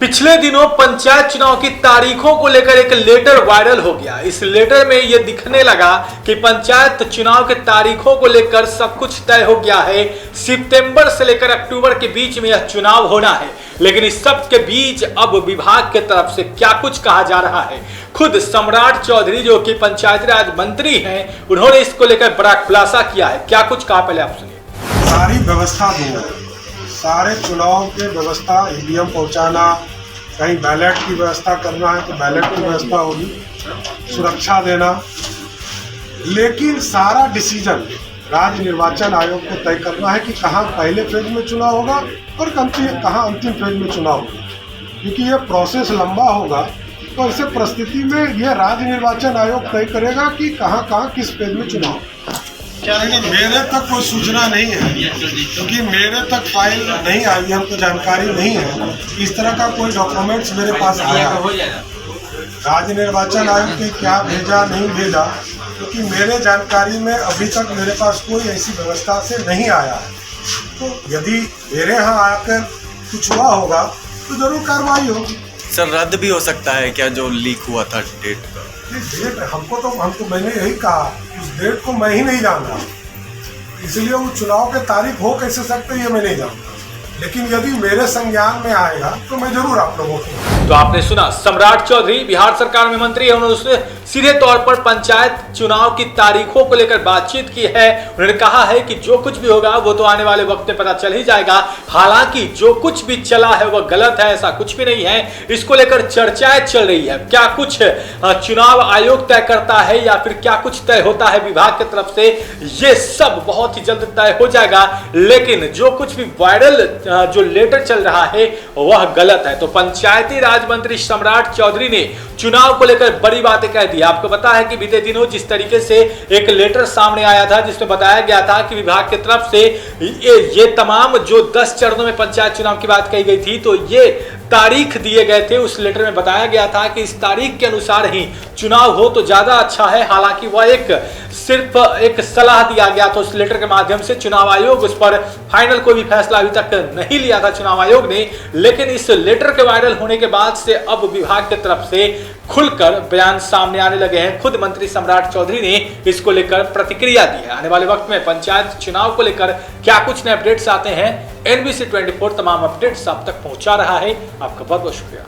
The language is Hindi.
पिछले दिनों पंचायत चुनाव की तारीखों को लेकर एक लेटर वायरल हो गया। इस लेटर में यह दिखने लगा कि पंचायत चुनाव के तारीखों को लेकर सब कुछ तय हो गया है। सितंबर से लेकर अक्टूबर के बीच में यह चुनाव होना है। लेकिन इस सब के बीच अब विभाग के तरफ से क्या कुछ कहा जा रहा है। खुद सम्राट चौधरी जो कि पंचायती राज मंत्री हैं, उन्होंने इसको लेकर बड़ा खुलासा किया है। क्या कुछ कहा, पहले आप सुनिए। सारी व्यवस्था दूंगा, सारे चुनाव के व्यवस्था, ईवीएम पहुंचाना, कहीं बैलेट की व्यवस्था करना है तो बैलेट की व्यवस्था होगी, सुरक्षा देना, लेकिन सारा डिसीजन राज्य निर्वाचन आयोग को तय करना है कि कहाँ पहले फेज में चुनाव होगा और कहाँ अंतिम फेज में चुनाव होगा। क्योंकि ये प्रोसेस लंबा होगा तो ऐसे परिस्थिति में यह राज्य निर्वाचन आयोग तय करेगा कि कहाँ किस फेज में चुनाव। मेरे तक कोई सूचना नहीं है, क्योंकि मेरे तक फाइल नहीं आई, हमको जानकारी नहीं है इस तरह का कोई डॉक्यूमेंट्स मेरे पास आया। राज्य निर्वाचन आयोग ने क्या भेजा नहीं भेजा, क्योंकि मेरे जानकारी में अभी तक मेरे पास कोई ऐसी व्यवस्था से नहीं आया है। तो यदि मेरे यहाँ आकर कुछ हुआ होगा तो जरूर कार्रवाई होगी। सर, रद्द भी हो सकता है क्या जो लीक हुआ था डेट का? डेट हमको मैंने यही कहा, उस डेट को मैं ही नहीं जानता, इसलिए वो चुनाव के तारीख हो कैसे सकते ये मैं नहीं जानता। लेकिन यदि मेरे संज्ञान में आएगा तो मैं जरूर आप लोगों को। तो आपने सुना, सम्राट चौधरी बिहार सरकार में मंत्री है। उन्होंने उसने सीधे तौर पर पंचायत चुनाव की तारीखों को लेकर बातचीत की है। उन्होंने कहा है कि जो कुछ भी होगा वो तो आने वाले वक्त में पता चल ही जाएगा। हालांकि जो कुछ भी चला है वह गलत है, ऐसा कुछ भी नहीं है। इसको लेकर चर्चाएं चल रही है, क्या कुछ चुनाव आयोग तय करता है या फिर क्या कुछ तय होता है विभाग की तरफ से, ये सब बहुत ही जल्द तय हो जाएगा। लेकिन जो कुछ भी वायरल जो लेटर चल रहा है वह गलत है। तो पंचायती राज मंत्री सम्राट चौधरी ने चुनाव को लेकर बड़ी बातें कह दी। आपको पता है कि बीते दिनों जिस तरीके से एक लेटर सामने आया था जिसमें बताया गया था कि विभाग की तरफ से ये तमाम जो 10 चरणों में पंचायत चुनाव की बात कही गई थी, तो ये तारीख दिए गए थे। उस लेटर में बताया गया था कि इस तारीख के अनुसार ही चुनाव हो तो ज्यादा अच्छा है। हालांकि वह सिर्फ एक सलाह दिया गया था उस लेटर के माध्यम से। चुनाव आयोग उस पर फाइनल कोई भी फैसला अभी तक नहीं लिया था चुनाव आयोग ने। लेकिन इस लेटर के वायरल होने के बाद से अब विभाग की तरफ से खुलकर बयान सामने आने लगे हैं। खुद मंत्री सम्राट चौधरी ने इसको लेकर प्रतिक्रिया दी है। आने वाले वक्त में पंचायत चुनाव को लेकर क्या कुछ नए अपडेट्स आते हैं, NBC 24 तमाम अपडेट्स आप तक पहुंचा रहा है। आपका बहुत बहुत शुक्रिया।